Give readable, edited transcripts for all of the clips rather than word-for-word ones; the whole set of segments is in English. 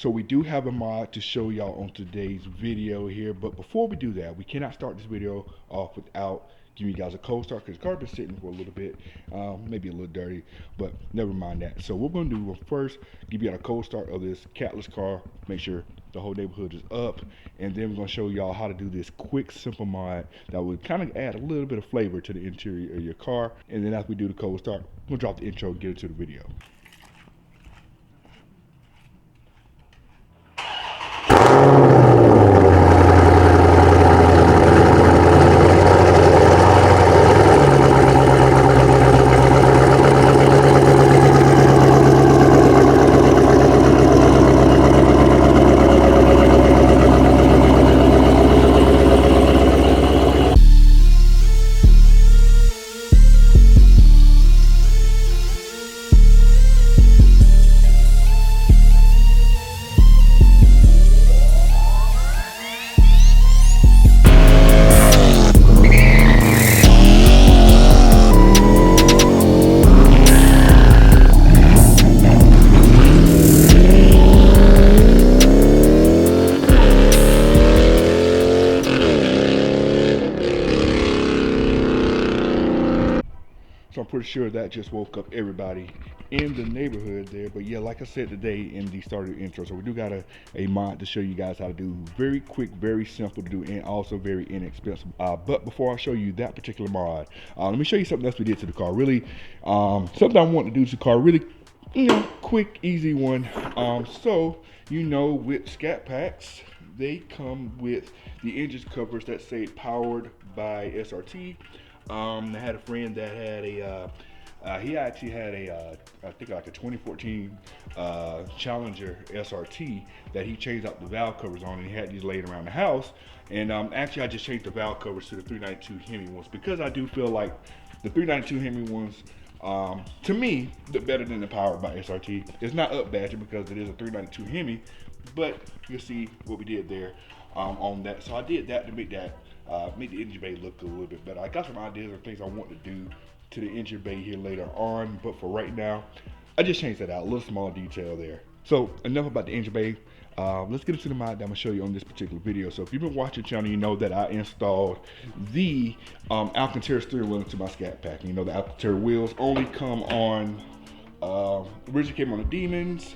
So we do have a mod to show y'all on today's video here, but before we do that, we cannot start this video off without giving you guys a cold start because the car been sitting for a little bit, maybe a little dirty, but never mind that. So what we're gonna do, we'll first give you a cold start of this catless car, make sure the whole neighborhood is up, and then we're gonna show y'all how to do this quick, simple mod that would kind of add a little bit of flavor to the interior of your car. And then after we do the cold start, we'll drop the intro and get into the video. So I'm pretty sure that just woke up everybody in the neighborhood there. But yeah, like I said today in the starter intro, so we do got a mod to show you guys how to do. Very quick, very simple to do, and also very inexpensive. But before I show you that particular mod, let me show you something else we did to the car. Really, something I want to do to the car. Really, quick, easy one. So, with Scat packs, they come with the engine covers that say powered by SRT. I had a friend that had he actually had I think like a 2014 Challenger SRT that he changed out the valve covers on, and he had these laid around the house. And actually I just changed the valve covers to the 392 Hemi ones because I do feel like the 392 Hemi ones, to me, look better than the powered by SRT. It's not up badging because it is a 392 Hemi, but you'll see what we did there on that. So I did that to make the engine bay look a little bit better. I got some ideas of things I want to do to the engine bay here later on, but for right now, I just changed that out, a little small detail there. So enough about the engine bay. Let's get into the mod that I'm gonna show you on this particular video. So if you've been watching the channel, you know that I installed the Alcantara steering wheel into my Scat pack. And you know the Alcantara wheels only come on, originally came on the Demons.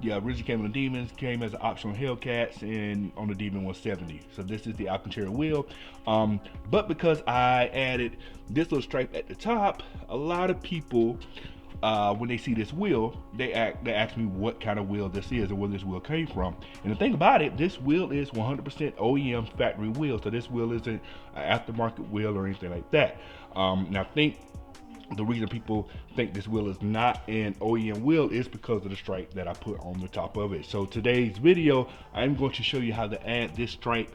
Originally came on the Demons, came as an option on Hellcats, and on the Demon 170. So this is the Alcantara wheel. But because I added this little stripe at the top, a lot of people, when they see this wheel, they ask me what kind of wheel this is or where this wheel came from. And the thing about it, this wheel is 100% OEM factory wheel. So this wheel isn't an aftermarket wheel or anything like that. And I think the reason people think this wheel is not an OEM wheel is because of the stripe that I put on the top of it. So today's video, I'm going to show you how to add this stripe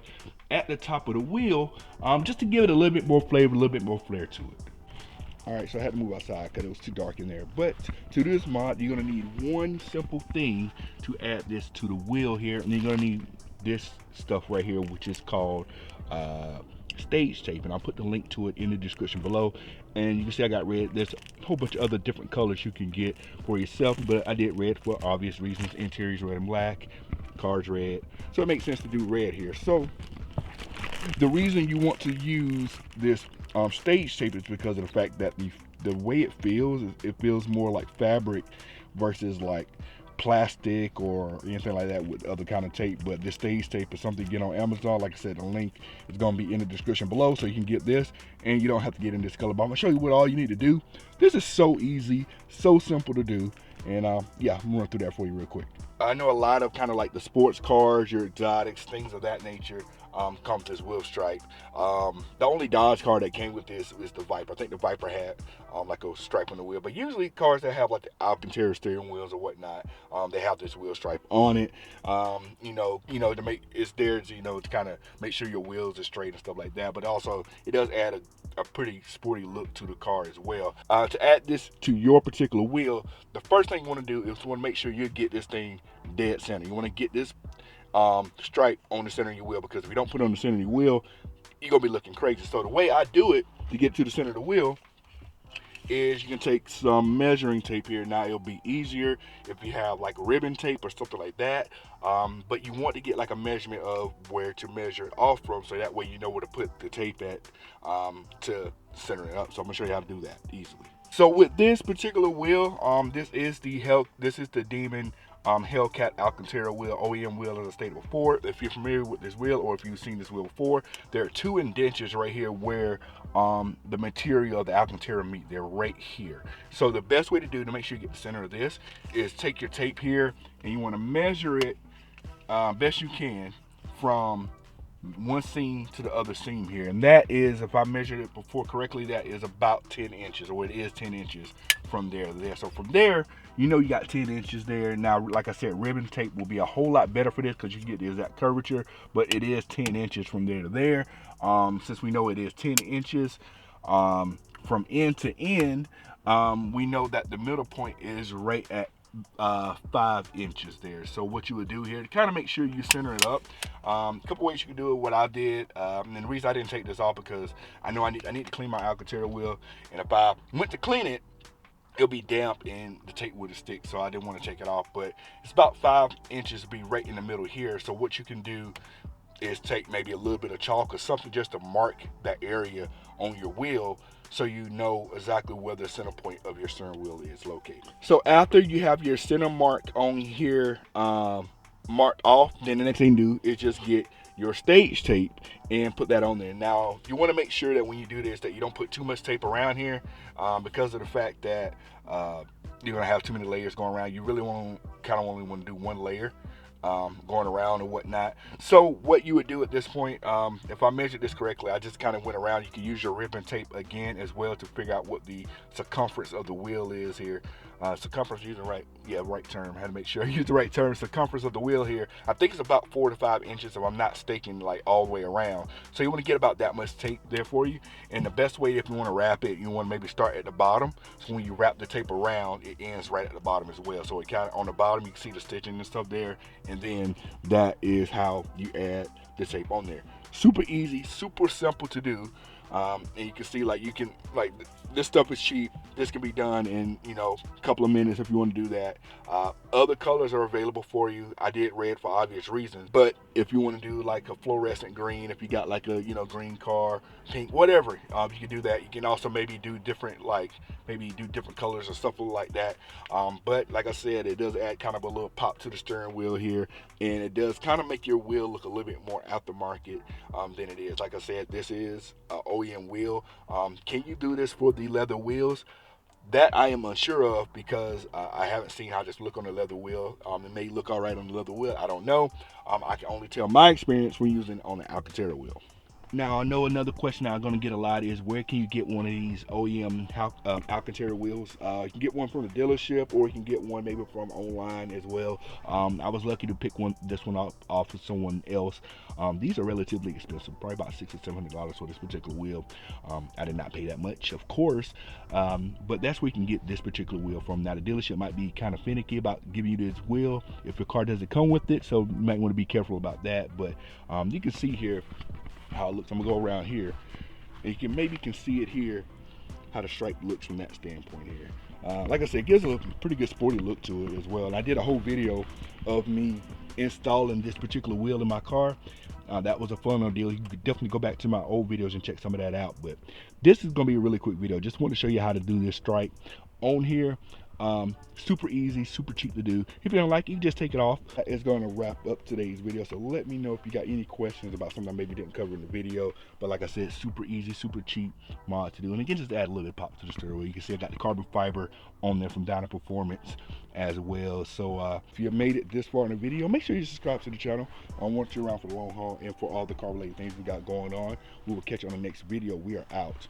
at the top of the wheel, just to give it a little bit more flavor, a little bit more flair to it. All right, so I had to move outside because it was too dark in there. But to do this mod, you're gonna need one simple thing to add this to the wheel here. And you're gonna need this stuff right here, which is called stage tape, and I'll put the link to it in the description below. And you can see I got red. There's a whole bunch of other different colors you can get for yourself, but I did red for obvious reasons. Interior's red and black, car's red, so it makes sense to do red here. So the reason you want to use this stage tape is because of the fact that the way it feels more like fabric versus like plastic or anything like that with other kind of tape. But this stage tape is something you get on Amazon. Like I said, the link is going to be in the description below, so you can get this and you don't have to get in this color. But I'm going to show you what all you need to do. This is so easy, so simple to do. And yeah, I'm gonna run through that for you real quick. I know a lot of kind of like the sports cars, your exotics, things of that nature, come with this wheel stripe. The only Dodge car that came with this is the Viper. I think the Viper had like a stripe on the wheel, but usually cars that have like the Alcantara steering wheels or whatnot, they have this wheel stripe on it. To make it's there to to kind of make sure your wheels are straight and stuff like that. But also it does add a pretty sporty look to the car as well. To add this to your particular wheel, the first thing you want to do is you want to make sure you get this thing dead center. You want to get this stripe on the center of your wheel, because if you don't put it on the center of your wheel, you're gonna be looking crazy. So the way I do it to get to the center of the wheel is you can take some measuring tape here. Now it'll be easier if you have like ribbon tape or something like that, but you want to get like a measurement of where to measure it off from, so that way you know where to put the tape at to center it up. So I'm gonna show you how to do that easily. So with this particular wheel, this is the Demon Hellcat Alcantara wheel, OEM wheel, as I stated before. If you're familiar with this wheel, or if you've seen this wheel before, there are two indentures right here where the material of the Alcantara meet. They're right here. So the best way to do to make sure you get the center of this is take your tape here, and you want to measure it best you can from one seam to the other seam here, and that is, if I measured it before correctly, that is about 10 inches, or it is 10 inches from there to there. So from there, you know you got 10 inches there. Now, like I said, ribbon tape will be a whole lot better for this because you get the exact curvature, but it is 10 inches from there to there. Since we know it is 10 inches from end to end, we know that the middle point is right at 5 inches there. So what you would do here to kind of make sure you center it up, a couple ways you can do it. What I did, and the reason I didn't take this off, because I know I need to clean my Alcantara wheel, and if I went to clean it, it'll be damp and the tape would stick, so I didn't want to take it off. But it's about 5 inches to be right in the middle here. So what you can do is take maybe a little bit of chalk or something just to mark that area on your wheel, so you know exactly where the center point of your steering wheel is located. So after you have your center mark on here marked off, then the next thing you do is just get your stage tape and put that on there. Now you want to make sure that when you do this, that you don't put too much tape around here, because of the fact that you're gonna have too many layers going around. You really only want to do one layer going around and whatnot. So what you would do at this point, if I measured this correctly, I just kind of went around. You can use your ribbon tape again as well to figure out what the circumference of the wheel is here. Circumference, using right term. I had to make sure I use the right term. Circumference of the wheel here, I think it's about 4 to 5 inches if I'm not staking like all the way around. So you want to get about that much tape there for you. And the best way, if you want to wrap it, you want to maybe start at the bottom. So when you wrap the tape around, it ends right at the bottom as well. So it kind of on the bottom, you can see the stitching and stuff there. And then that is how you add the tape on there. Super easy, super simple to do. And you can see, like, this stuff is cheap. This can be done in, a couple of minutes if you want to do that. Other colors are available for you. I did red for obvious reasons, but if you want to do like a fluorescent green, if you got like a green car, pink, whatever, you can do that. You can also maybe do different colors or stuff like that. But like I said, it does add kind of a little pop to the steering wheel here, and it does kind of make your wheel look a little bit more aftermarket than it is. Like I said, this is an OEM wheel. Can you do this for the leather wheels? That I am unsure of, because I haven't seen how this look on the leather wheel. It may look all right on the leather wheel. I don't know. I can only tell my experience when using it on the Alcantara wheel. Now, I know another question I'm going to get a lot is, where can you get one of these OEM Alcantara wheels? You can get one from the dealership, or you can get one maybe from online as well. I was lucky to pick this one off of someone else. These are relatively expensive, probably about $600 or $700 for this particular wheel. I did not pay that much, of course, but that's where you can get this particular wheel from. Now, the dealership might be kind of finicky about giving you this wheel if your car doesn't come with it, so you might want to be careful about that. But you can see here how it looks. I'm gonna go around here, and you can see it here, how the stripe looks from that standpoint here. Like I said, it gives a pretty good sporty look to it as well. And I did a whole video of me installing this particular wheel in my car. That was a fun deal. You could definitely go back to my old videos and check some of that out. But this is gonna be a really quick video. Just want to show you how to do this stripe on here. Super easy, super cheap to do. If you don't like it, you just take it off. That is going to wrap up today's video. So let me know if you got any questions about something I maybe didn't cover in the video. But like I said, super easy, super cheap mod to do. And again, just add a little bit of pop to the steering wheel. You can see I got the carbon fiber on there from Dyna Performance as well. So if you made it this far in the video, make sure you subscribe to the channel. I want you around for the long haul and for all the car related things we got going on. We will catch you on the next video. We are out.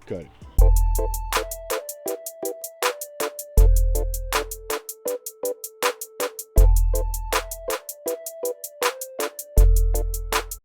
Cut it.